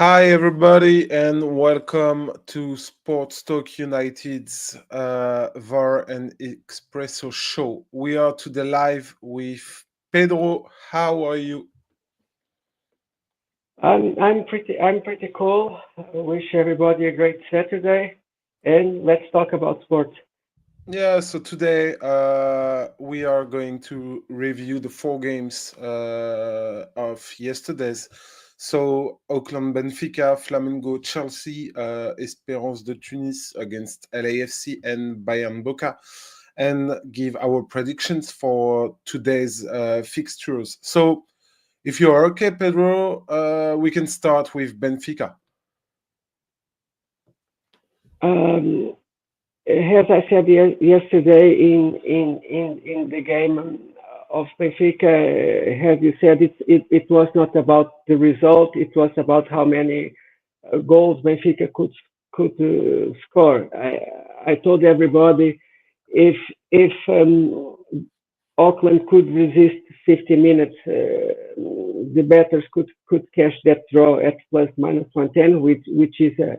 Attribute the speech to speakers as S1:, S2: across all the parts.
S1: Hi, everybody, and welcome to Sports Talk United's VAR and Espresso show. We are today live with Pedro. How are you?
S2: I'm pretty cool. I wish everybody a great Saturday, and let's talk about sports.
S1: Yeah, so today we are going to review the four games of yesterday's. So Auckland Benfica, Flamengo Chelsea, Espérance de Tunis against LAFC and Bayern Boca, and give our predictions for today's fixtures. So if you're okay, Pedro, we can start with Benfica.
S2: Um, as I said yesterday in the game of Benfica, as you said, it was not about the result. It was about how many goals Benfica could score. I told everybody if if Auckland could resist 50 minutes. The bettors could cash that draw at plus minus 110, which is a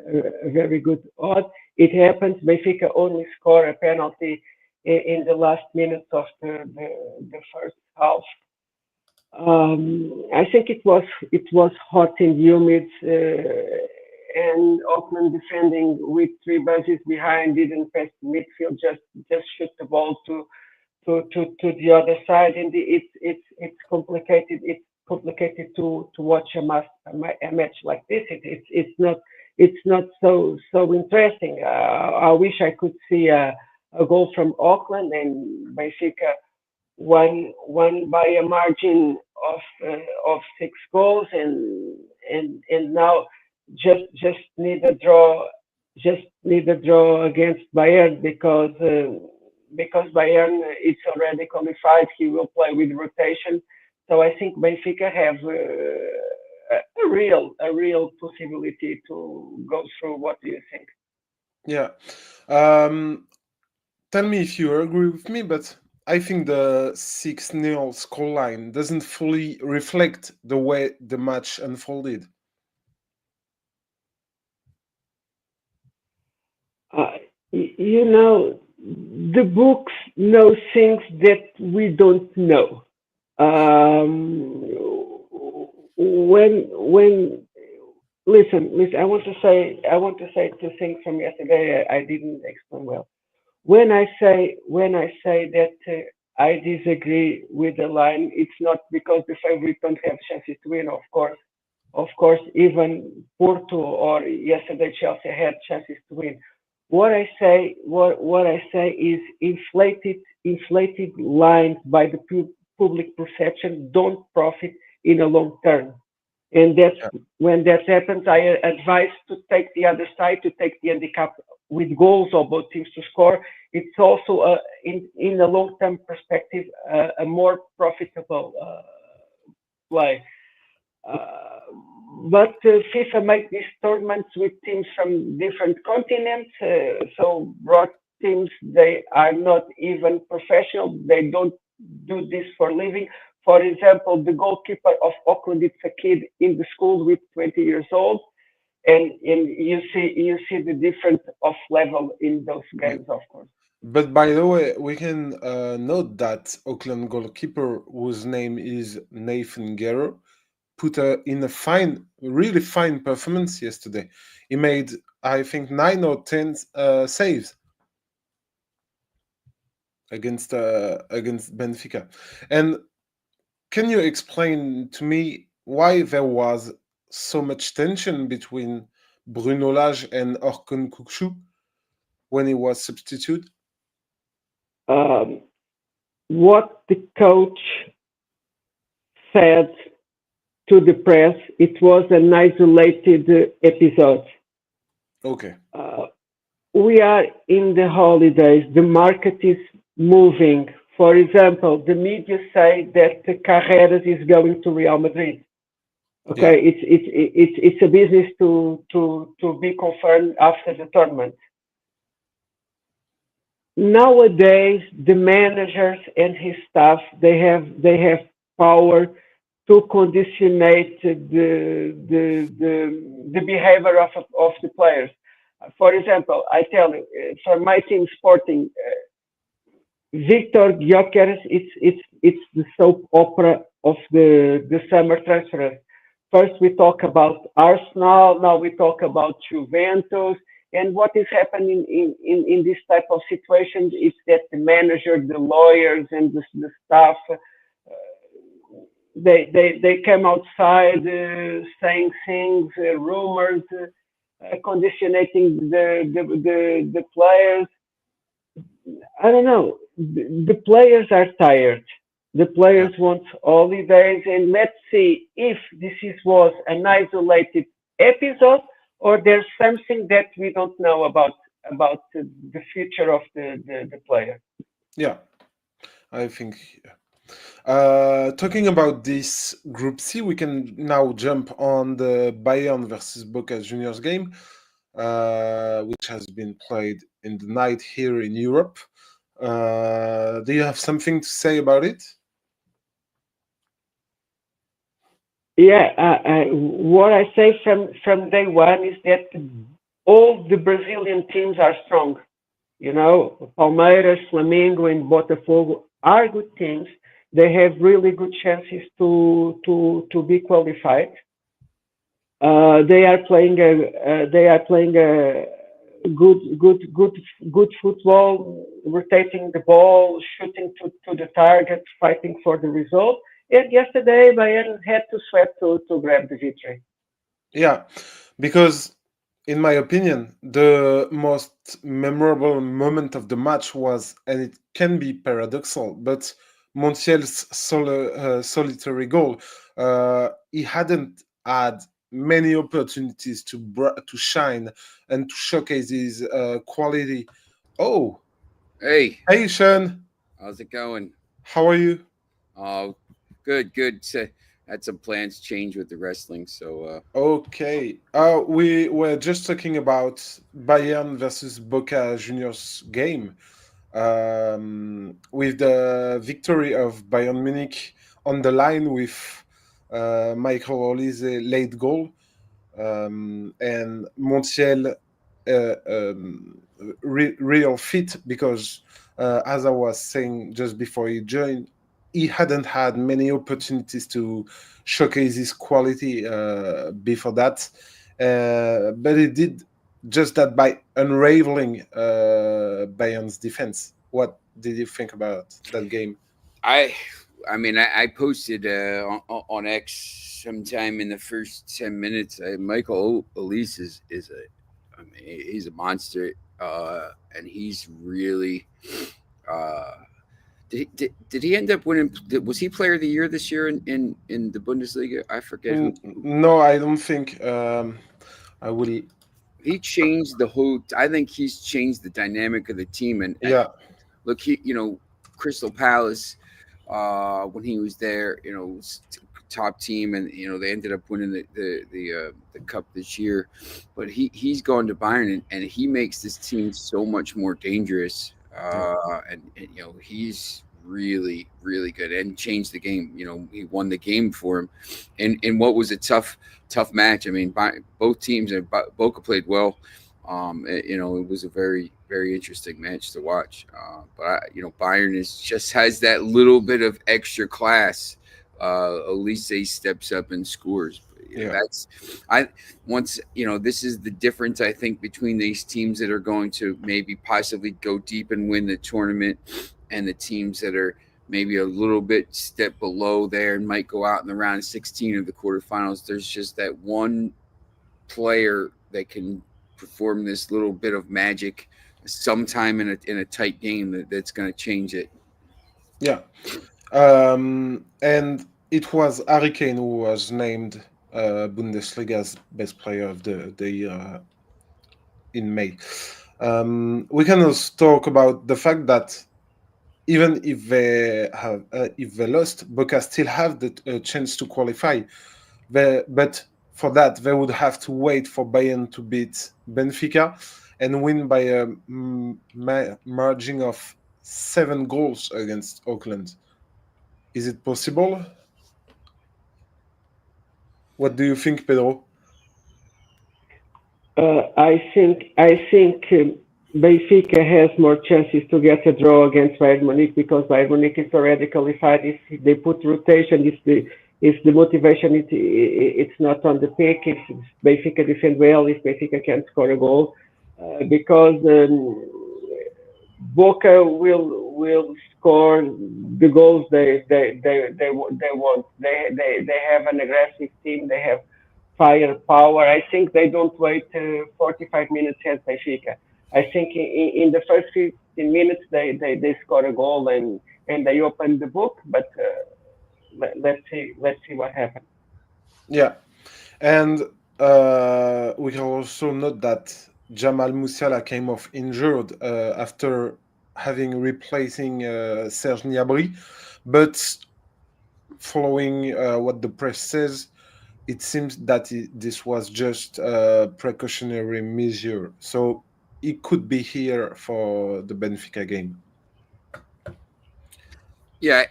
S2: very good odd. It happens. Benfica only score a penalty in the last minutes of the first half. I think it was hot and humid, and Auckland defending with three bunches behind didn't pass the midfield, just shoot the ball to the other side, and it's complicated. It's complicated to watch a match like this. It's not so interesting. I wish I could see a goal from Auckland and Benfica won by a margin of 6 goals, and now just need a draw, against Bayern because Bayern is already qualified. He will play with rotation, so I think Benfica have a real possibility to go through. What do you think?
S1: Yeah. Um, Tell me if you agree with me, but I think the 6-0 scoreline doesn't fully reflect the way the match unfolded.
S2: Uh, the books know things that we don't know. Um, when listen, I want to say two things from yesterday. I didn't explain well. When I say that I disagree with the line, it's not because the favorite don't have chances to win. Of course, even Porto or yesterday Chelsea had chances to win. What I say is inflated lines by the public perception don't profit in a long term. And that's
S1: Yeah.
S2: when that happens, I advise to take the other side, to take the handicap with goals or both teams to score. It's also, in a long term perspective, a more profitable play. Uh, but FIFA make these tournaments with teams from different continents, so broad teams, they are not even professional. They don't do this for a living. For example, the goalkeeper of Auckland is a kid in the school with 20 years old, and you see the difference of level in those
S1: Yeah.
S2: games, of course.
S1: But by the way, we can note that Auckland goalkeeper, whose name is Nathan Guerrero, put in a fine, really fine performance yesterday. He made, I think, 9 or 10 saves against Benfica. And can you explain to me why there was so much tension between Bruno Lage and Orkun Kukçu when he was substitute?
S2: Um, what the coach said to the press, it was an isolated episode.
S1: Okay.
S2: Uh, we are in the holidays. The market is moving. For example, the media say that Carreras is going to Real Madrid.
S1: Yeah.
S2: Okay, it's a business to be confirmed after the tournament. Nowadays, the managers and his staff, they have power to conditionate the behavior of the players. For example, I tell you, for my team Sporting, Victor Gyökeres, it's the soap opera of the summer transfers. First we talk about Arsenal, now we talk about Juventus, and what is happening in this type of situations is that the manager, the lawyers, and the staff, they come outside saying things, rumors, conditioning the players. I don't know. The players are tired. The
S3: Yeah.
S2: players want holidays, and let's see if was an isolated episode or there's something that we don't know about the future of the player.
S1: Yeah, I think. Talking about this Group C, we can now jump on the Bayern versus Boca Juniors game, which has been played in the night here in Europe. Do you have something to say about it?
S2: Yeah, what I say from day one is that all the Brazilian teams are strong. You know, Palmeiras, Flamengo, and Botafogo are good teams. They have really good chances to be qualified. They are playing a good football, rotating the ball, shooting to the target, fighting for the result. And yesterday, Bayern had to sweat to grab the victory.
S1: Yeah, because in my opinion, the most memorable moment of the match was, and it can be paradoxal, but Montiel's solitary goal. He hadn't had many opportunities to shine and to showcase his quality. Oh,
S3: Hey,
S1: hey Sean,
S3: how's it going?
S1: how are you?
S3: Oh, good, good. Had some plans change with the wrestling, so
S1: Okay, we were just talking about Bayern versus Boca Juniors game, with the victory of Bayern Munich on the line with Michael Oli's late goal, and Montiel real fit because, as I was saying just before he joined, he hadn't had many opportunities to showcase his quality before that, but he did just that by unraveling Bayern's defense. What did you think about that game?
S3: I, I mean, I posted on X sometime in the first 10 minutes. Michael Elise is a, I mean, he's a monster, and he's really. Uh, did he end up winning? Was he Player of the Year this year in the Bundesliga? I forget who
S1: No, I don't think. I will.
S3: he changed the whole. I think he's changed the dynamic of the team. And
S1: Yeah,
S3: look, Crystal Palace, when he was there, top team, and they ended up winning the cup this year. But he's gone to Bayern, and he makes this team so much more dangerous.
S1: yeah,
S3: And he's really really good and changed the game. He won the game for him, in what was a tough match. I mean, both teams and Boca played well. It was a very, very interesting match to watch. Bayern just has that little bit of extra class. Elise steps up and scores.
S1: yeah,
S3: That's I once this is the difference I think between these teams that are going to maybe possibly go deep and win the tournament, and the teams that are maybe a little bit step below there and might go out in the round of 16 of the quarterfinals. There's just that one player that can perform this little bit of magic sometime in a tight game that's going to change it.
S1: yeah. And it was Harry Kane who was named Bundesliga's best player of the year in May. We can also talk about the fact that even if they lost, Boca still have the chance to qualify. But for that, they would have to wait for Bayern to beat Benfica and win by a margin of 7 goals against Auckland. Is it possible? What do you think, Pedro?
S2: I think Benfica has more chances to get a draw against Bayern Munich because Bayern Munich is already qualified. If they put rotation, if the motivation it's not on the peak, if Benfica defend well, if Benfica can score a goal, because Boca will score the goals they want. They have an aggressive team. They have firepower. I think they don't wait 45 minutes as Benfica. I think in the first 15 minutes they score a goal and they open the book. But let's see what happens.
S1: Yeah, and we can also note that Jamal Musiala came off injured after having replacing Serge Gnabry, but following what the press says, it seems that this was just a precautionary measure. So it could be here for the Benfica game.
S3: Yeah,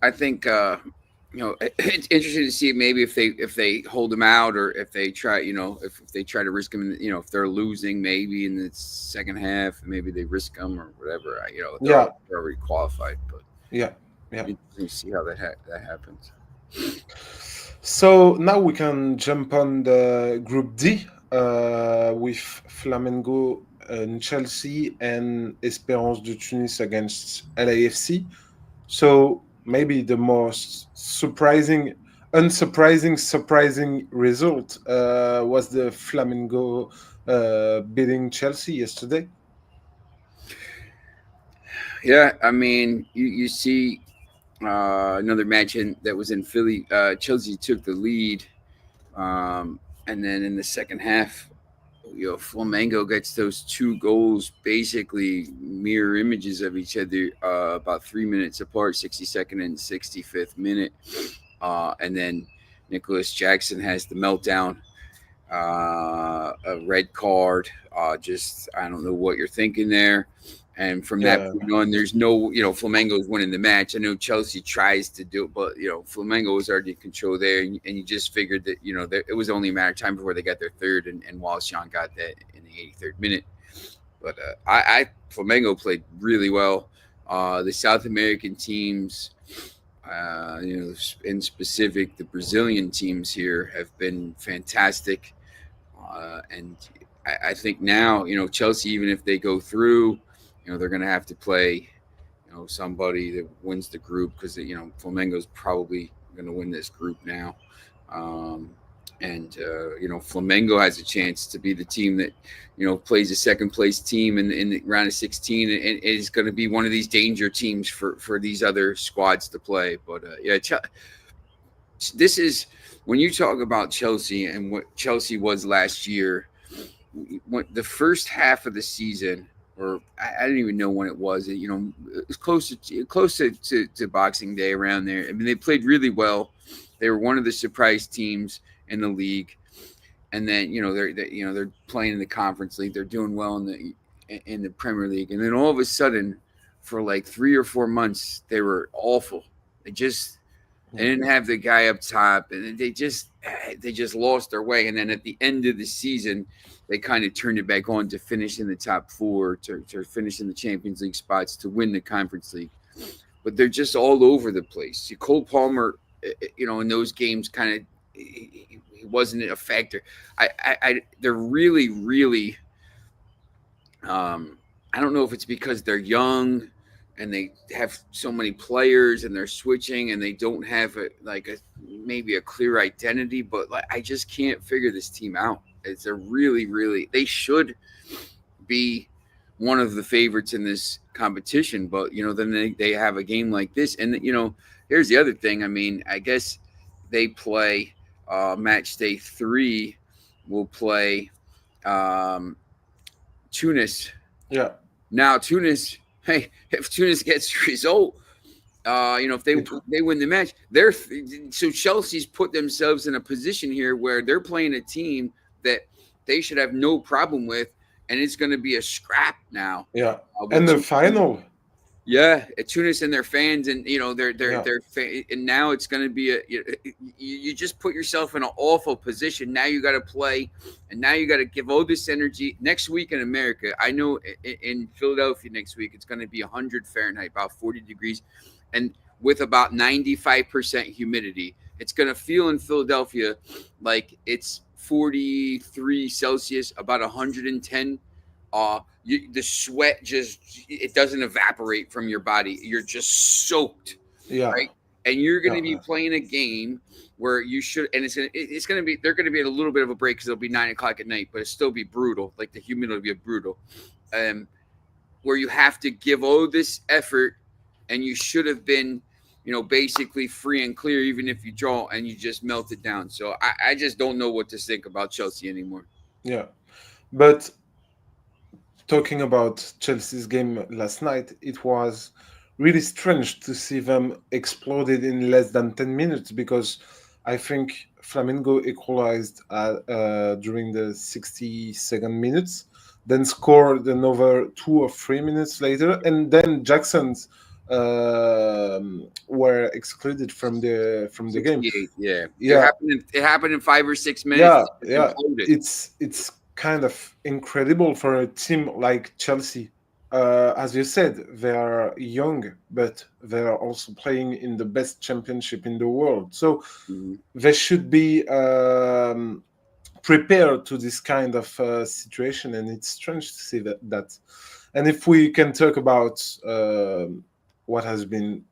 S3: I think it's interesting to see maybe if they hold him out or if they try if they try to risk him. If they're losing maybe in the second half, maybe they risk him or whatever.
S1: Yeah,
S3: They're already qualified, but
S1: yeah, yeah.
S3: interesting to see how that happens.
S1: So now we can jump on the Group D with Flamengo and Chelsea and Espérance de Tunis against LAFC. So maybe the most surprising result was the Flamengo beating Chelsea yesterday.
S3: Yeah, I mean, you see another match that was in Philly. Chelsea took the lead, and then in the second half, Flamengo gets those two goals, basically mirror images of each other, about 3 minutes apart, 62nd and 65th minute, and then Nicholas Jackson has the meltdown, a red card. Just I don't know what you're thinking there. And from that
S1: Yeah,
S3: point on, there's no, Flamengo is winning the match. I know Chelsea tries to do it, but Flamengo was already in control there, and you just figured that it was only a matter of time before they got their third, and Wallace Shawn got that in the 83rd minute. But Flamengo played really well. The South American teams, in specific, the Brazilian teams here have been fantastic. And I think now, Chelsea, even if they go through, they're going to have to play, somebody that wins the group because, Flamengo's probably going to win this group now. Flamengo has a chance to be the team that, plays a second place team in the round of 16 and is going to be one of these danger teams for these other squads to play. But this is when you talk about Chelsea and what Chelsea was last year. When the first half of the season, or I didn't even know when it was. It was close to Boxing Day around there. I mean, they played really well. They were one of the surprise teams in the league, and then they're playing in the Conference League. They're doing well in the Premier League, and then all of a sudden, for like 3 or 4 months, they were awful. They didn't have the guy up top, and they just lost their way. And then at the end of the season, they kind of turned it back on to finish in the top four, to finish in the Champions League spots, to win the Conference League. But they're just all over the place. Cole Palmer, in those games, kind of he wasn't a factor. They're really, really. I don't know if it's because they're young and they have so many players and they're switching and they don't have maybe a clear identity, but I just can't figure this team out. It's a really, really, they should be one of the favorites in this competition, but then they have a game like this. And here's the other thing. I mean, I guess they play match day 3 will play Tunis.
S1: yeah.
S3: Now Tunis, hey, if Tunis gets a result, if they win the match, so Chelsea's put themselves in a position here where they're playing a team that they should have no problem with, and it's going to be a scrap now.
S1: Yeah. And the final.
S3: Yeah, Tunis and their fans, and
S1: Yeah,
S3: and now it's going to be you just put yourself in an awful position. Now you got to play, and now you got to give all this energy next week in America. I know in Philadelphia next week it's going to be 100 Fahrenheit, about 40 degrees, and with about 95% humidity. It's going to feel in Philadelphia like it's 43 Celsius, about 110. The sweat just, it doesn't evaporate from your body. You're just soaked,
S1: yeah,
S3: right? And you're going
S1: yeah,
S3: to be playing a game where you should, and it's going to be, they're going to be at a little bit of a break because it'll be 9 o'clock at night, but it'll still be brutal. Like the humidity will be brutal, um, where you have to give all this effort, and you should have been, basically free and clear, even if you draw, and you just melt it down. So I just don't know what to think about Chelsea anymore.
S1: yeah. But talking about Chelsea's game last night, it was really strange to see them exploded in less than 10 minutes because I think Flamengo equalized during the 62nd minutes, then scored another 2 or 3 minutes later, and then Jackson's were excluded from the game.
S3: 68. Yeah, it
S1: Yeah,
S3: happened. It happened in 5 or 6 minutes.
S1: yeah,
S3: It just
S1: yeah.
S3: imploded.
S1: It's kind of incredible for a team like Chelsea. As you said, they are young, but they are also playing in the best championship in the world. So
S3: Mhm.
S1: they should be prepared to this kind of situation, and it's strange to see that. And if we can talk about what has been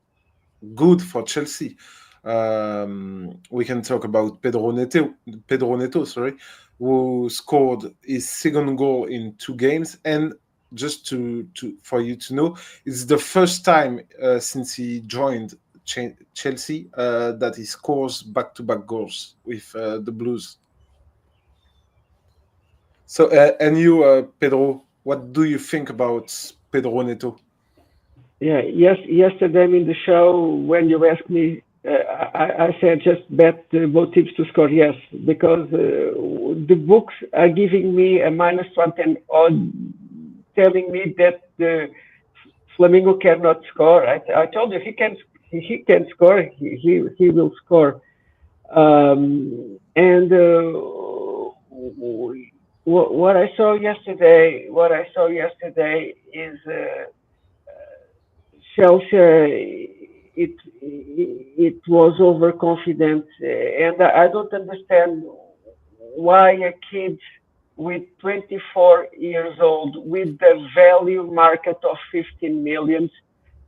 S1: good for Chelsea. We can talk about Pedro Neto, sorry, who scored his second goal in 2 games. And just to for you to know, it's the first time since he joined Chelsea that he scores back-to-back goals with the Blues. So, and you, Pedro, what do you think about Pedro Neto?
S2: Yeah, yes, yesterday in the show when you asked me, I said just bet both teams to score yes because the books are giving me a -1 and odd, telling me that the Flamengo cannot score. I told you he can score. He will score. And what I saw yesterday is. Chelsea, it was overconfident, and I don't understand why a kid with 24 years old, with the value market of 15 millions,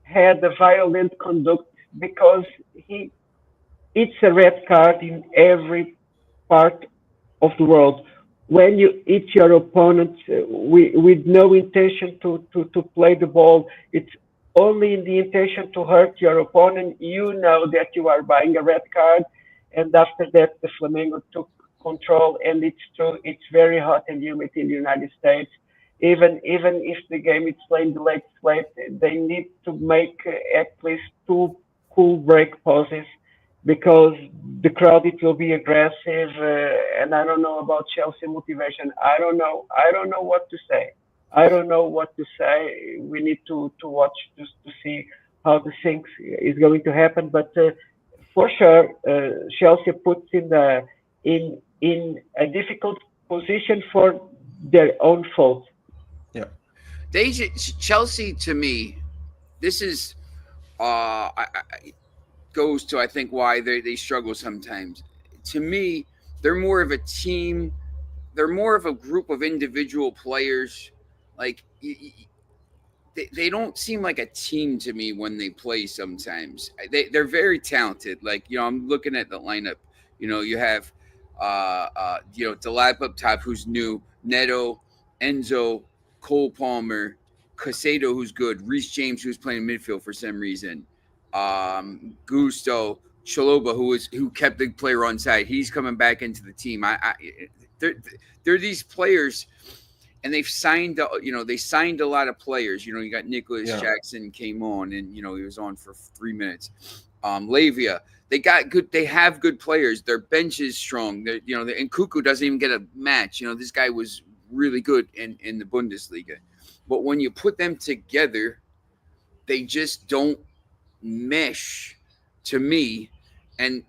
S2: had a violent conduct because he it's a red card in every part of the world. When you hit your opponent with no intention to play the ball, it's only in the intention to hurt your opponent. You know that you are buying a red card. And after that, the Flamengo took control. And it's true, it's very hot and humid in the United States. Even if the game is playing delayed slate, they need to make at least two cool break pauses because the crowd it will be aggressive, and I don't know about Chelsea motivation. I don't know what to say. I don't know what to say. We need to watch just to see how the things is going to happen. But for sure, Chelsea puts in a difficult position for their own fault.
S1: Yeah,
S3: Chelsea to me, this is goes to, I think, why they struggle sometimes. To me, they're more of a team. They're more of a group of individual players. Like they don't seem like a team to me when they play sometimes. They're very talented. Like, I'm looking at the lineup. You have Delap up top, who's new, Neto, Enzo, Cole Palmer, Casado, who's good, Reece James, who's playing midfield for some reason, Gusto, Chaloba, who kept the player on side. He's coming back into the team. They're, they're these players, and they signed a lot of players. You got Nicholas
S1: yeah,
S3: Jackson came on, and he was on for 3 minutes. Lavia, they have good players. Their bench is strong. And Cuckoo doesn't even get a match. This guy was really good in the Bundesliga, but when you put them together, they just don't mesh to me. And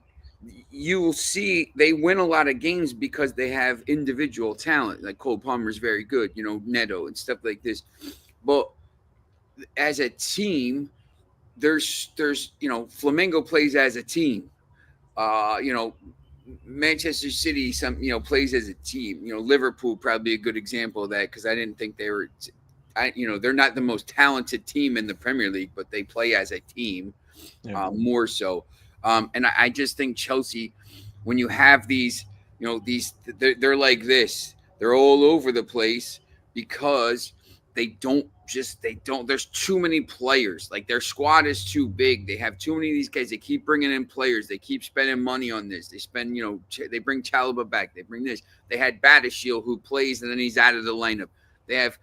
S3: you will see they win a lot of games because they have individual talent. Like Cole Palmer's very good, Neto and stuff like this. But as a team, there's Flamengo plays as a team. You know, Manchester City plays as a team. Liverpool probably a good example of that because I didn't think they were. They're not the most talented team in the Premier League, but they play as a team
S1: Yeah.
S3: more so. And I just think Chelsea, when you have these, they're like this. They're all over the place because they don't. There's too many players. Like their squad is too big. They have too many of these guys. They keep bringing in players. They keep spending money on this. They spend, they bring Chalobah back. They bring this. They had Badiashile who plays and then he's out of the lineup. They have,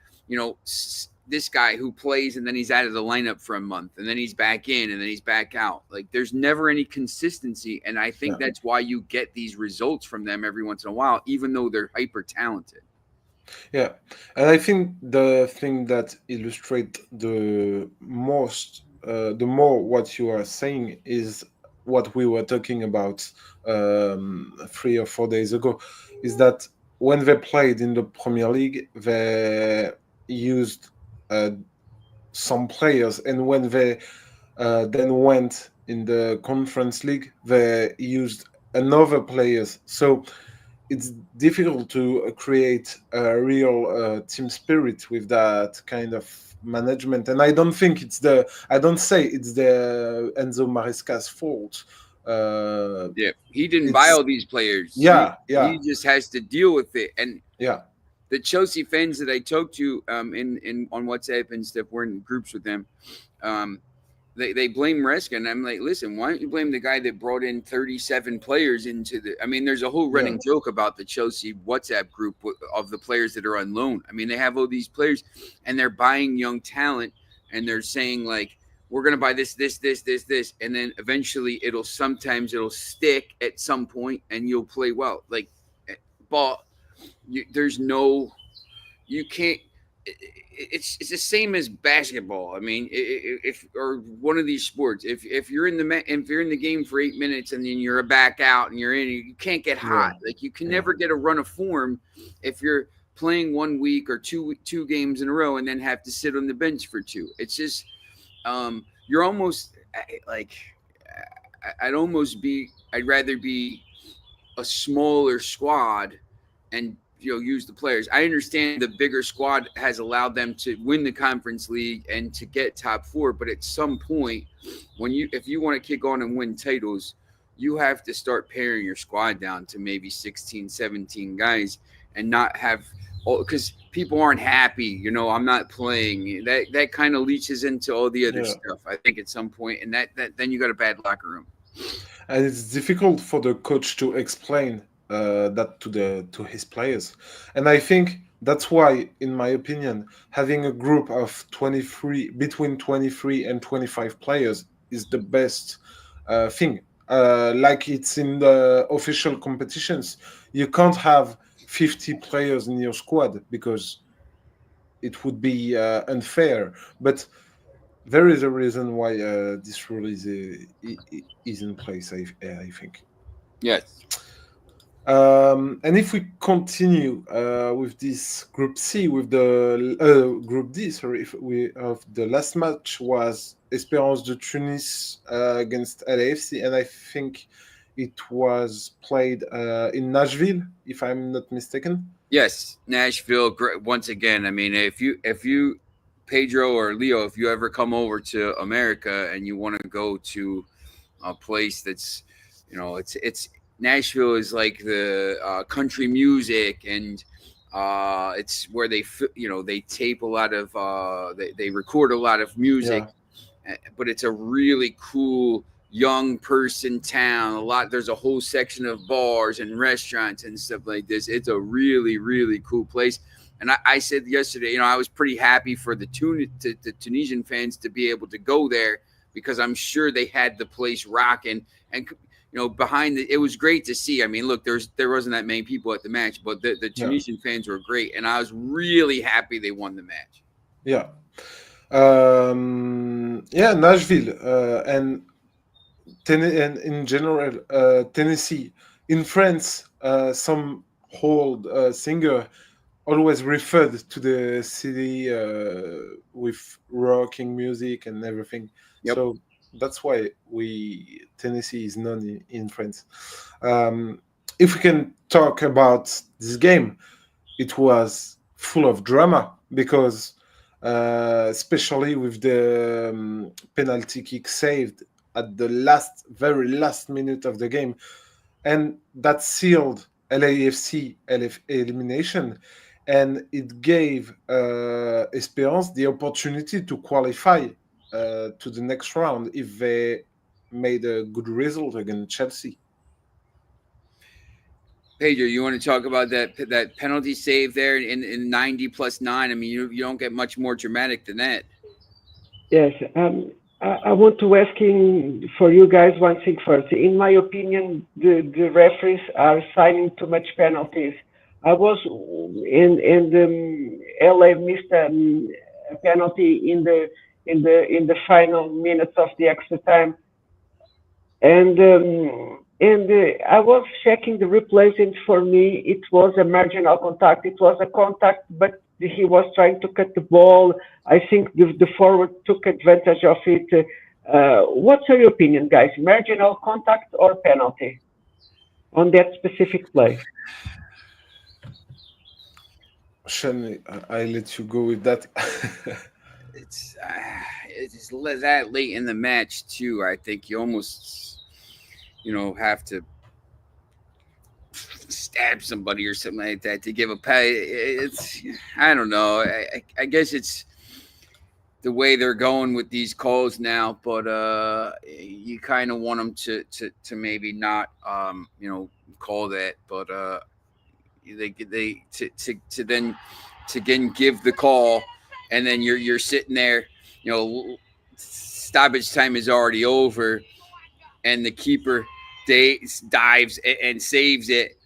S3: this guy who plays and then he's out of the lineup for a month and then he's back in and then he's back out. Like there's never any consistency. And I think that's why you get these results from them every once in a while, even though they're hyper talented.
S1: Yeah, and I think the thing that illustrates the most, the more what you are saying is what we were talking about 3 or 4 days ago, is that when they played in the Premier League, they used uh, some players, and when they then went in the Conference League, they used another players. So it's difficult to create a real team spirit with that kind of management. And I don't think I don't say it's the Enzo Maresca's fault.
S3: Yeah, he didn't buy all these players. He just has to deal with it. And the Chelsea fans that I talked to in on WhatsApp and stuff, we're in groups with them. They blame Maresca, and I'm like, listen, why don't you blame the guy that brought in 37 players into the? I mean, there's a whole running joke about the Chelsea WhatsApp group of the players that are on loan. I mean, they have all these players, and they're buying young talent, and they're saying like, we're gonna buy this, and then eventually it'll stick at some point, and you'll play well. Like, but you can't. It's the same as basketball. I mean, if or one of these sports, if you're in the game for 8 minutes and then you're back out and you're in, you can't get hot. Like you can never get a run of form if you're playing 1 week or two games in a row and then have to sit on the bench for 2. It's just you're almost like I'd rather be a smaller squad and use the players. I understand the bigger squad has allowed them to win the Conference League and to get top 4, but at some point, if you want to kick on and win titles, you have to start paring your squad down to maybe 16, 17 guys and not have because people aren't happy. I'm not playing. That kind of leaches into all the other stuff. I think at some point, and that then you got a bad locker room.
S1: And it's difficult for the coach to explain that to his players, and I think that's why, in my opinion, having a group of between 23 and 25 players is the best thing. Like it's in the official competitions, you can't have 50 players in your squad because it would be unfair. But there is a reason why this rule is in place. I think.
S3: Yes.
S1: And if we continue with this Group C, with the Group D, sorry, the last match was Espérance de Tunis against LAFC, and I think it was played in Nashville, if I'm not mistaken.
S3: Yes, Nashville. Once again, I mean, if you, Pedro or Leo, if you ever come over to America and you want to go to a place that's, it's Nashville is like the country music, and it's where they tape a lot of they record a lot of music, but it's a really cool young person town. There's a whole section of bars and restaurants and stuff like this. It's a really, really cool place. And I said yesterday, I was pretty happy for the Tunisian fans to be able to go there because I'm sure they had the place rocking. And behind it was great to see. I mean, look, there wasn't that many people at the match, but the Tunisian fans were great, and I was really happy they won the match.
S1: Yeah. Yeah, Nashville and in general Tennessee. In France, some old singer always referred to the city with rocking music and everything.
S3: Yep.
S1: So that's why we Tennessee is known in France. Um, if we can talk about this game, it was full of drama because, especially with the penalty kick saved at the very last minute of the game, and that sealed LAFC elimination, and it gave Esperance the opportunity to qualify to the next round if they made a good result against Chelsea.
S3: Pedro, you want to talk about that penalty save there in 90+9? I mean, you don't get much more dramatic than that.
S2: Yes, I want to ask for you guys one thing first. In my opinion, the referees are signing too much penalties. I was in the LA missed a penalty in the final minutes of the extra time, and I was checking the replays, and for me, it was a marginal contact. It was a contact, but he was trying to cut the ball. I think the forward took advantage of it. What's your opinion, guys? Marginal contact or penalty on that specific play?
S1: Shen, I let you go with that.
S3: It's that late in the match too. I think you almost have to stab somebody or something like that to give a pay. It's I don't know. I guess it's the way they're going with these calls now, but you kind of want them to maybe not call that, but they to then to again give the call, and then you're sitting there, stoppage time is already over, and the keeper dives and saves it.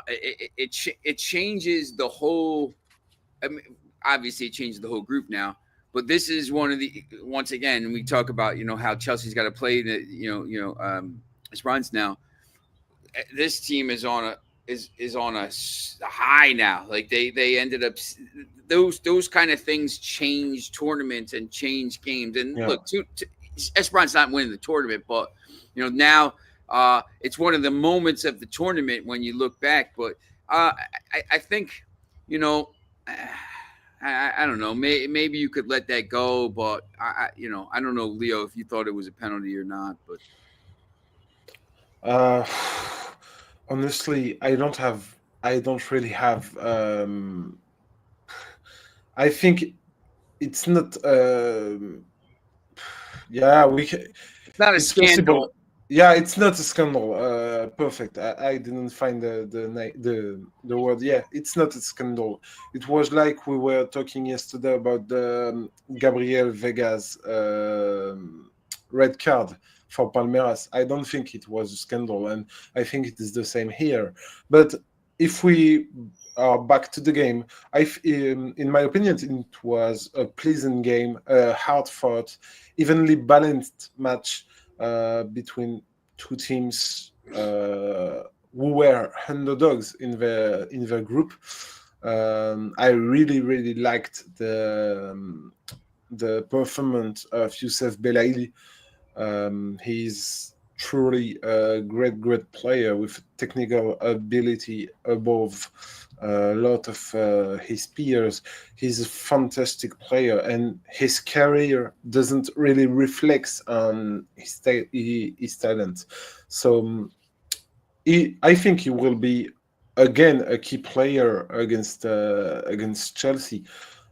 S3: It changes the whole. I mean, obviously, it changes the whole group now. But this is one of the once again we talk about how Chelsea's got to play the Esperance now. This team is on a high now. Like they ended up those kind of things change tournaments and change games. And
S1: Yeah.
S3: look, Esperance not winning the tournament, but now it's one of the moments of the tournament when you look back. But I think you know. I don't know. Maybe you could let that go, but I don't know, Leo, if you thought it was a penalty or not. But
S1: Uh, honestly, I don't really have. I think it's not. Yeah,
S3: it's not a
S1: it's possible.
S3: scandal.
S1: Yeah, it's not a scandal. Perfect. I didn't find the word. Yeah, it's not a scandal. It was like we were talking yesterday about the Gabriel Vegas red card for Palmeiras. I don't think it was a scandal, and I think it is the same here. But if we are back to the game, in my opinion, it was a pleasant game, a hard fought, evenly balanced match between two teams who were underdogs in their group. I really liked the performance of Youssef Belaili. He's truly a great player with technical ability above a lot of his peers. He's a fantastic player, and his career doesn't really reflect on his talent. So I think he will be again a key player against Chelsea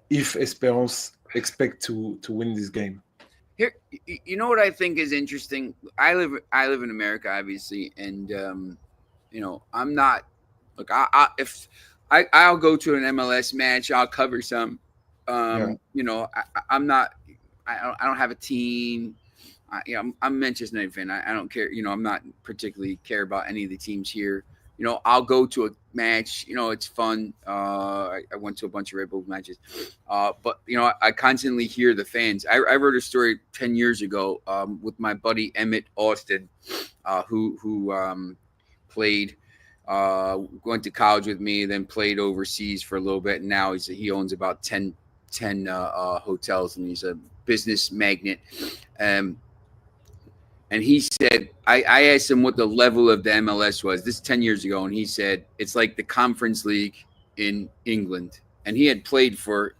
S1: if Esperance expect to win this game.
S3: Here, you know what I think is interesting. I live in America, obviously, and I'm not. Look, if I'll go to an MLS match, I'll cover some.
S1: Yeah.
S3: I'm not. I don't have a team. I'm Manchester United fan. I don't care. I'm not particularly care about any of the teams here. I'll go to a match. It's fun. I went to a bunch of Red Bull matches, but I constantly hear the fans. I wrote a story 10 years ago with my buddy Emmett Austin, who played. Went to college with me, then played overseas for a little bit, and now he owns about 10 hotels, and he's a business magnate. And he said, I asked him what the level of the MLS was. This is 10 years ago, and he said it's like the Conference League in England. And he had played for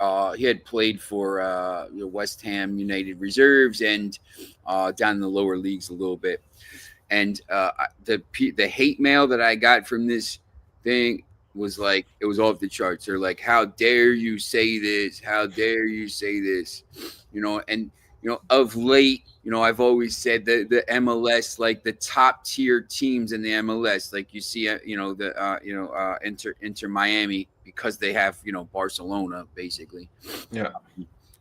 S3: West Ham United reserves and down in the lower leagues a little bit. And the hate mail that I got from this thing was like, it was off the charts. They're like, how dare you say this? How dare you say this? And of late, I've always said that the MLS, like the top tier teams in the MLS, like you see, Inter Miami, because they have, Barcelona basically.
S1: Yeah.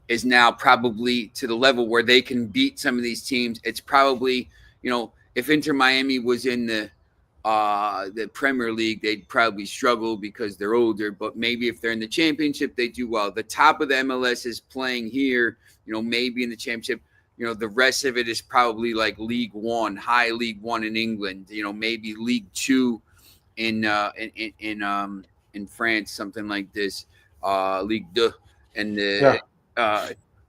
S3: Is now probably to the level where they can beat some of these teams. It's probably, if Inter Miami was in the Premier League, they'd probably struggle because they're older. But maybe if they're in the championship, they do well. The top of the MLS is playing here, maybe in the championship. The rest of it is probably like League One, high League One in England. Maybe League Two in France, something like this, Ligue 2, and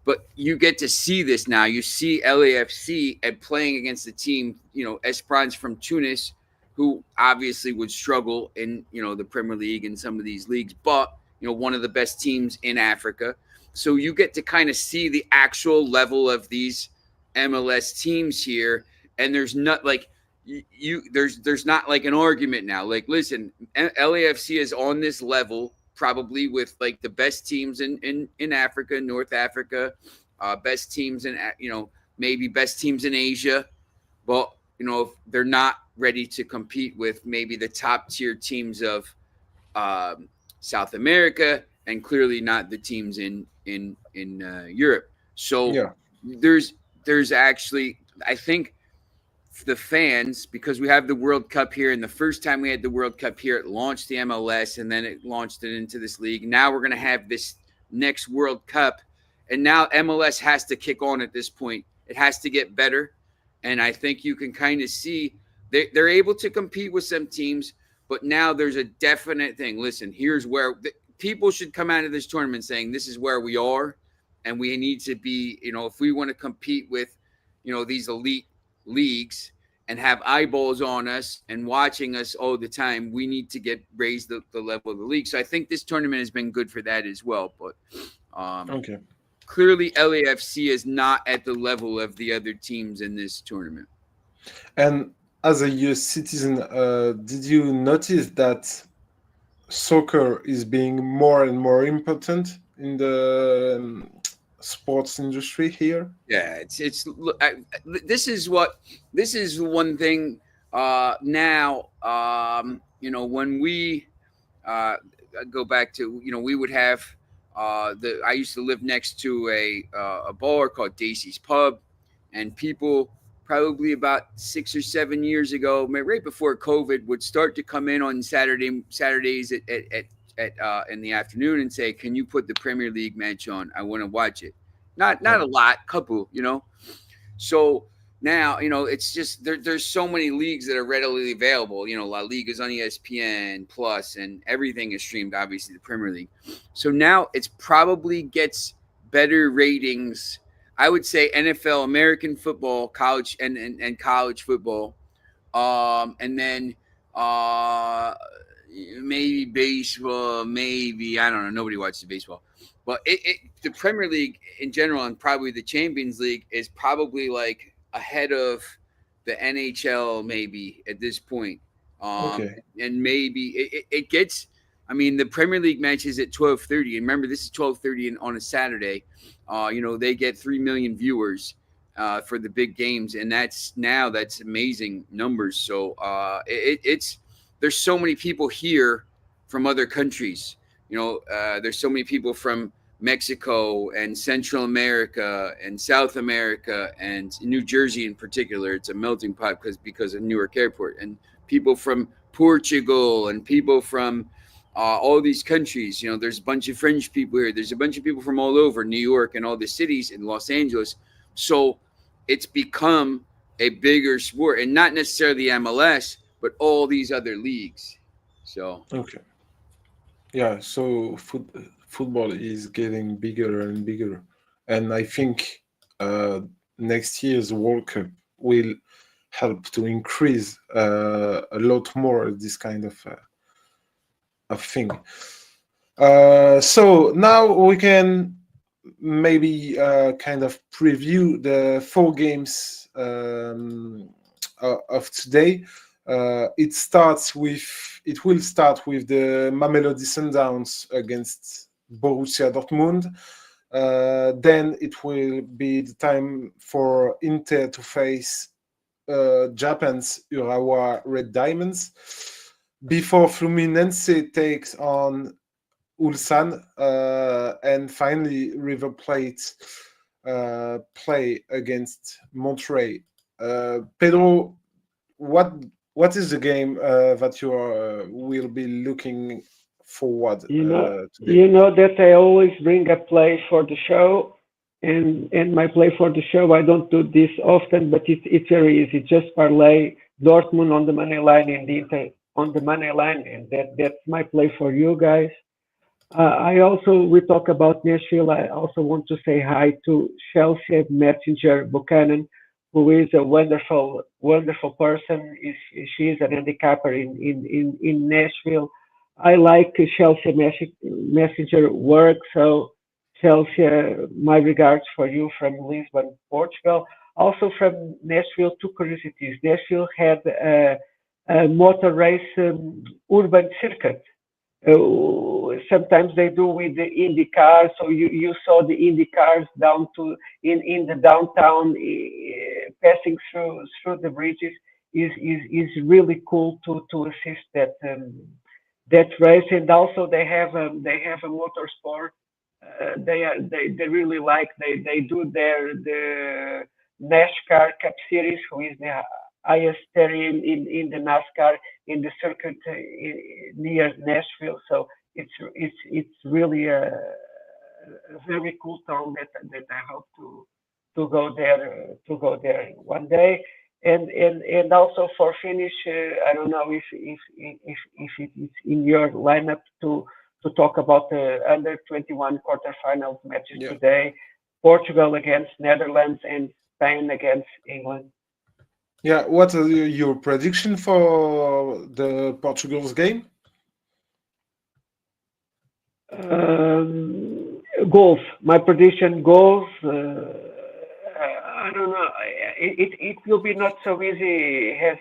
S3: but you get to see this now. You see LAFC and playing against the team, Esperance from Tunis, who obviously would struggle in, the Premier League and some of these leagues, but, one of the best teams in Africa. So you get to kind of see the actual level of these MLS teams here. And there's not like there's not like an argument now. Like, listen, LAFC is on this level, probably with like the best teams in Africa, North Africa, best teams in, maybe best teams in Asia. But, if they're not ready to compete with maybe the top tier teams of South America, and clearly not the teams in Europe. So there's actually, I think, the fans, because we have the World Cup here, and the first time we had the World Cup here, it launched the MLS, and then it launched it into this league. Now we're going to have this next World Cup, and now MLS has to kick on at this point. It has to get better, and I think you can kind of see they're able to compete with some teams, but now there's a definite thing. Listen, here's where people should come out of this tournament saying this is where we are, and we need to be, if we want to compete with, these elite leagues and have eyeballs on us and watching us all the time, we need to raise the level of the league. So I think this tournament has been good for that as well. But clearly LAFC is not at the level of the other teams in this tournament.
S1: And as a US citizen, did you notice that soccer is being more and more important in the sports industry here?
S3: Yeah, this is one thing now. When we go back to, we would have I used to live next to a bar called Dacey's Pub, and people probably about 6 or 7 years ago, right before COVID, would start to come in on Saturdays at in the afternoon and say, "Can you put the Premier League match on? I want to watch it." Not a lot, couple, So now, it's just there's so many leagues that are readily available. La Liga's on ESPN Plus, and everything is streamed. Obviously, the Premier League. So now it's probably gets better ratings. I would say NFL, American football, college and college football, and then maybe baseball, maybe, I don't know. Nobody watches baseball, but the Premier League in general, and probably the Champions League, is probably like ahead of the NHL maybe at this point. And maybe it gets. I mean, the Premier League match is at 12:30, and remember, this is 12:30 on a Saturday. They get 3 million viewers for the big games, and that's amazing numbers. So there's so many people here from other countries. There's so many people from Mexico and Central America and South America and New Jersey in particular. It's a melting pot because of Newark Airport, and people from Portugal and people from all these countries. There's a bunch of French people here. There's a bunch of people from all over New York and all the cities in Los Angeles. So it's become a bigger sport, and not necessarily MLS, but all these other leagues. So
S1: Okay. Yeah, so football is getting bigger and bigger, and I think uh, next year's World Cup will help to increase a lot more this kind of thing. So now we can maybe kind of preview the four games of today. It will start with the Mamelodi Sundowns against Borussia Dortmund. Then it will be the time for Inter to face Japan's Urawa Red Diamonds before Fluminense takes on Ulsan, and finally River Plate play against Monterrey. Pedro, what what is the game that you will be looking forward today?
S2: You know that I always bring a play for the show, and my play for the show, I don't do this often, but it's very easy. Just parlay Dortmund on the money line and the Inter on the money line, and that's my play for you guys. I also, we talk about Nashville. I also want to say hi to Chelsea Messenger Buchanan, who is a wonderful, wonderful person. She is an handicapper in Nashville. I like Chelsea Messenger work. So, Chelsea, my regards for you from Lisbon, Portugal. Also from Nashville, two curiosities. Nashville had a motor race urban circuit. Sometimes they do with the Indy cars. So you saw the Indy cars down to in the downtown, passing through the bridges. Is really cool to assist that race. And also they have a motorsport. They really like, they do the NASCAR Cup Series, who is the highest area in the NASCAR in the circuit near Nashville. So it's really a very cool town that I hope to go there one day. And also for finish, I don't know if it is in your lineup to talk about the under 21 quarterfinals matches
S1: Yeah,
S2: today. Portugal against Netherlands and Spain against England.
S1: yeah. What are your prediction for the Portugal's game?
S2: Goals. My prediction goals. I don't know. It will be not so easy as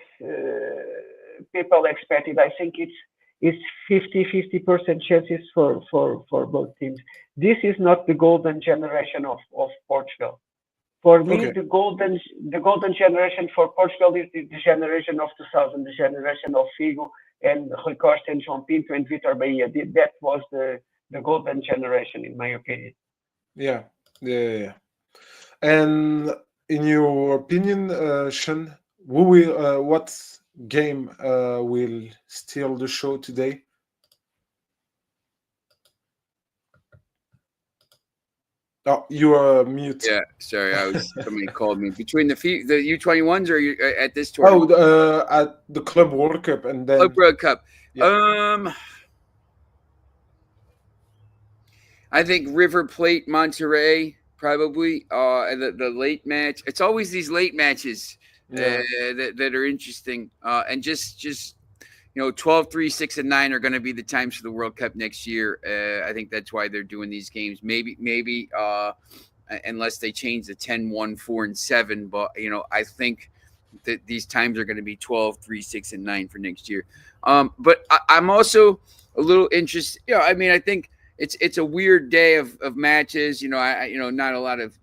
S2: people expected. I think it's 50% chances for both teams. This is not the golden generation of Portugal. For me,
S1: Okay,
S2: the golden generation for Portugal is the generation of 2000, the generation of Figo and Rui Costa and João Pinto and Vitor Bahia. That was the golden generation, in my opinion.
S1: yeah, yeah, yeah, yeah. And in your opinion, Sean, what game will steal the show today? Oh, you are mute.
S3: yeah, sorry, I was somebody called me between the U21s or at this
S1: Oh,
S3: tournament.
S1: at the Club World Cup, and
S3: Club
S1: then
S3: World Cup.
S1: yeah,
S3: I think River Plate, Monterrey, probably. The late match. It's always these late matches
S1: yeah,
S3: that are interesting. And just 12, 3, 6, and 9 are going to be the times for the World Cup next year. I think that's why they're doing these games. Maybe unless they change the 10, 1, 4, and 7. But I think that these times are going to be 12, 3, 6, and 9 for next year. But I'm also a little interested. I mean, I think it's a weird day of matches. Not a lot of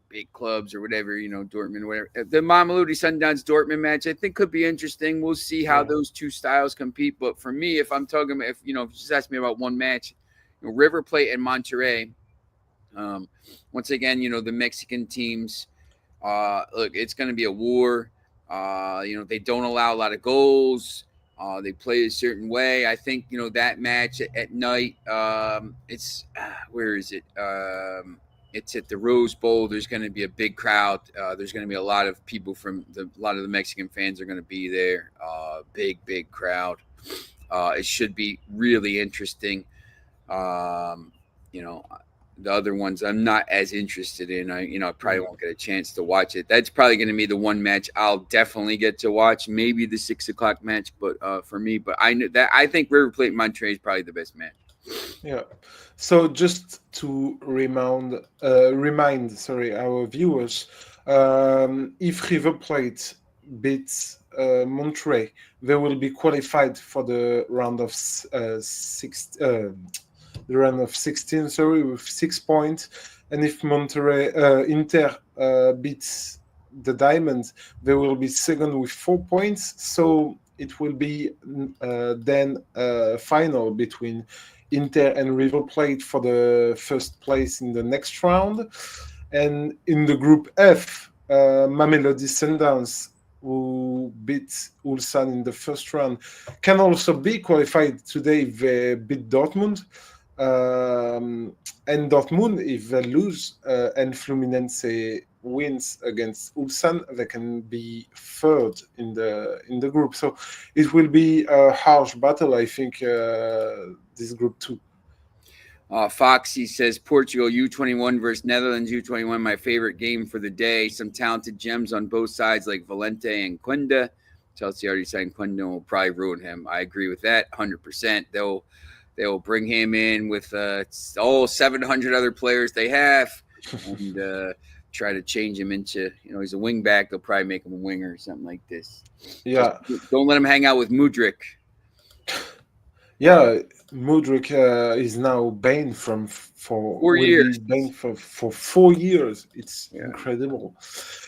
S3: big clubs or whatever. Dortmund, whatever. The Mamelodi Sundowns Dortmund match, I think, could be interesting. We'll see how
S1: yeah,
S3: those two styles compete. But for me, if I'm talking, if you just ask me about one match, River Plate and Monterrey. Um, Once again, the Mexican teams. Look, it's going to be a war. They don't allow a lot of goals. They play a certain way. I think that match at night. It's where is it? It's at the Rose Bowl. There's going to be a big crowd. There's going to be a lot of people a lot of the Mexican fans are going to be there. Big crowd. It should be really interesting. Um, you know, the other ones I'm not as interested in. I probably won't get a chance to watch it. That's probably going to be the one match I'll definitely get to watch. Maybe the 6 o'clock match, but for me, I think River Plate Monterrey is probably the best match.
S1: Yeah. So just to remind, sorry, our viewers, if River Plate beats Monterrey, they will be qualified for the round of the round of 16. Sorry, with 6 points. And if Inter beats the Diamonds, they will be second with 4 points. So it will be then final between Inter and River Plate for the first place in the next round. And in the Group F, Mamelodi Sundowns, who beat Ulsan in the first round, can also be qualified today if they beat Dortmund. And Dortmund, if they lose and Fluminense wins against Ulsan, they can be third in the group. So it will be a harsh battle, I think, this group too.
S3: Foxy says Portugal U21 versus Netherlands U21, my favorite game for the day. Some talented gems on both sides like Valente and Quenda. Chelsea already signed Quenda and will probably ruin him. I agree with that 100%. They'll bring him in with all 700 other players they have and try to change him into, he's a wing back. They'll probably make him a winger or something like this.
S1: Yeah.
S3: Don't let him hang out with Mudryk.
S1: Yeah, Mudryk is now banned for
S3: 4 years.
S1: Banned for 4 years. It's incredible.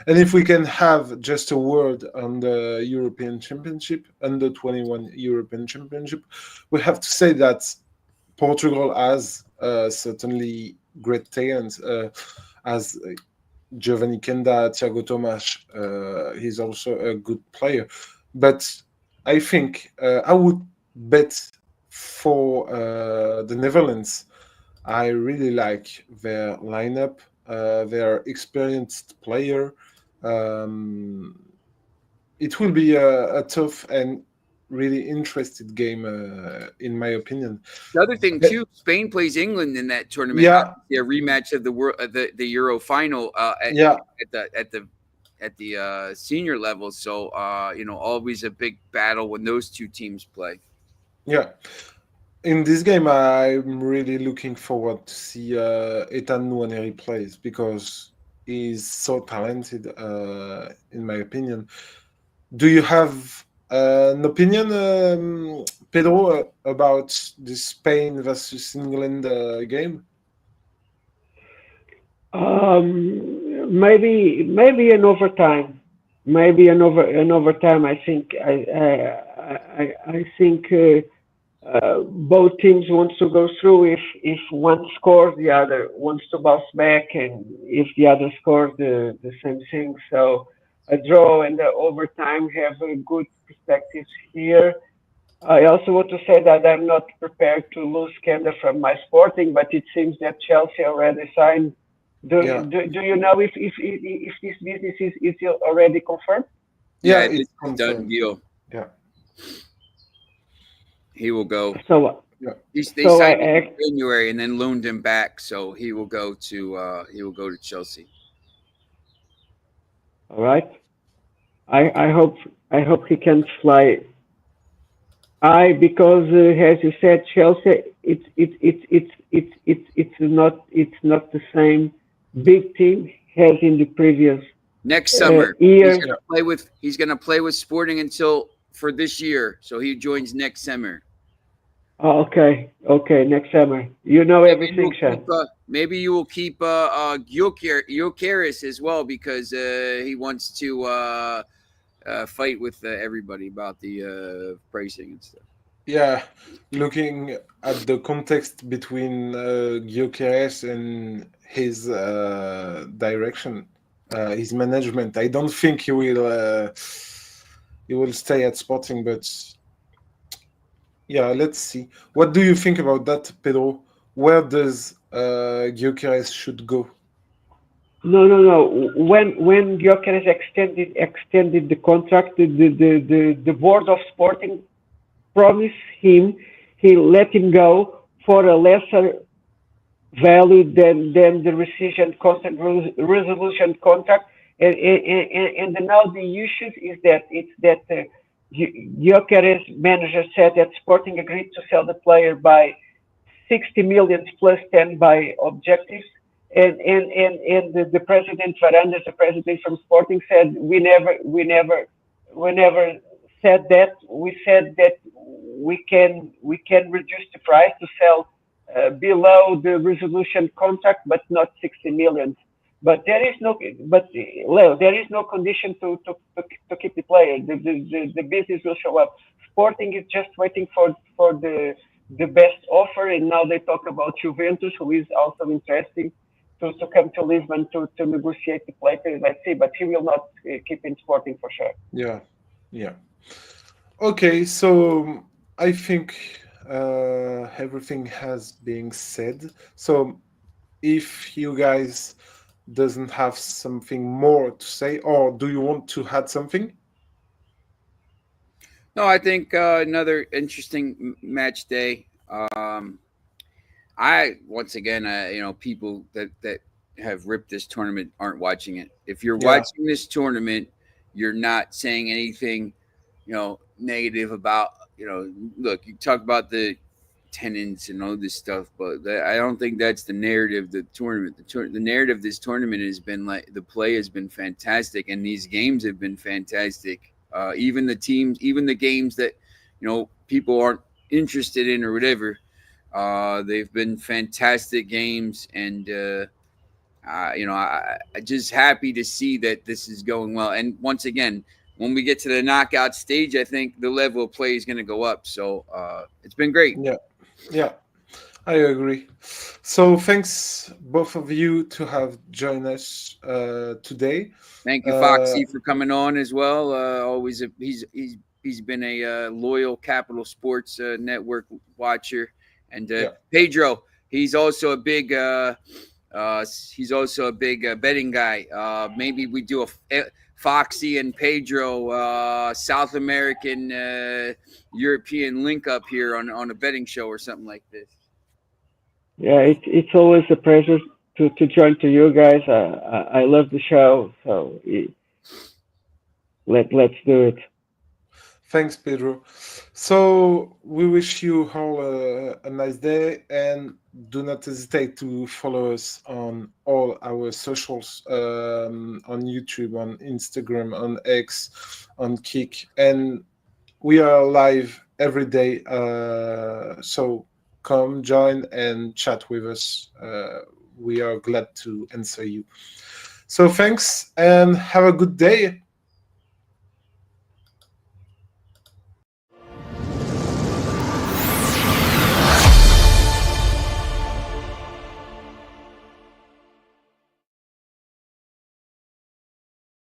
S1: And if we can have just a word on the European Championship, under 21 European Championship, we have to say that Portugal has certainly great talent. As Giovanni Kenda, Thiago Tomas, he's also a good player. But I think I would bet for the Netherlands. I really like their lineup, their experienced player. It will be a tough and really interesting game, in my opinion.
S3: The other thing too, Spain plays England in that tournament.
S1: Yeah,
S3: a rematch of the Euro final. At the senior level. So always a big battle when those two teams play.
S1: Yeah. In this game, I'm really looking forward to see Ethan Nwaneri plays because he's so talented, in my opinion. Do you have an opinion, Pedro, about the Spain versus England game?
S2: Maybe an overtime. Maybe an overtime. I think both teams want to go through. If one scores, the other wants to bounce back, and if the other scores, the same thing. So a draw and the overtime have good perspectives here. I also want to say that I'm not prepared to lose Kenda from my Sporting, but it seems that Chelsea already signed. Do you know if this business is already confirmed?
S1: Yeah,
S3: it's done deal.
S1: Yeah.
S3: He will go.
S2: So
S3: they signed him in January and then loaned him back, so he will go to Chelsea.
S2: All right. I hope he can fly. Because as you said, Chelsea, it's not the same big team as in the previous
S3: next summer.
S2: Year.
S3: He's gonna play with Sporting for this year, so he joins next summer.
S2: Oh, okay, next summer. You know everything, Sean.
S3: Maybe you will keep Gyökeres as well because he wants to fight with everybody about the pricing and stuff.
S1: Yeah, looking at the context between Gyökeres and his direction, his management, I don't think he will stay at Sporting, but Yeah, let's see. What do you think about that, Pedro? Where does Gyökeres should go?
S2: No. When Gyökeres extended the contract, the board of Sporting promised him he let him go for a lesser value than the rescission contract resolution contract. And now the issue is that it's that Gyökeres manager said that Sporting agreed to sell the player by 60 million plus 10 by objectives. And the president Varandas, the president from Sporting, said we never said that. We said that we can reduce the price to sell below the resolution contract, but not 60 million. But Leo, there is no condition to keep the player. The business will show up. Sporting is just waiting for the best offer, and now they talk about Juventus, who is also interesting to come to Lisbon to negotiate the player. Let's see, but he will not keep in Sporting for sure.
S1: Yeah, yeah. Okay, so I think everything has been said. So if you guys doesn't have something more to say, or do you want to add something?
S3: No, I think another interesting match day. I once again, people that have ripped this tournament aren't watching it. If you're
S1: Yeah,
S3: watching this tournament, you're not saying anything, negative about. Look, you talk about the tenants and all this stuff, but I don't think that's the narrative of the tournament. The narrative of this tournament has been like the play has been fantastic, and these games have been fantastic. Even the teams, even the games that people aren't interested in or whatever, they've been fantastic games, and I just happy to see that this is going well. And once again, when we get to the knockout stage, I think the level of play is going to go up. So it's been great.
S1: yeah, yeah. I agree. So thanks both of you to have joined us today.
S3: Thank you,
S1: Uh,
S3: Foxy, for coming on as well. Always, he's been a loyal Capital Sports Network watcher, and
S1: yeah,
S3: Pedro, he's also a big betting guy. Maybe we do a Foxy and Pedro South American European link up here on a betting show or something like this.
S2: Yeah, it's always a pleasure to join to you guys. I love the show, so let's do it.
S1: thanks, Pedro. So we wish you all a nice day, and do not hesitate to follow us on all our socials, on YouTube, on Instagram, on X, on Kick, and we are live every day. So come join and chat with us. We are glad to answer you. So thanks and have a good day.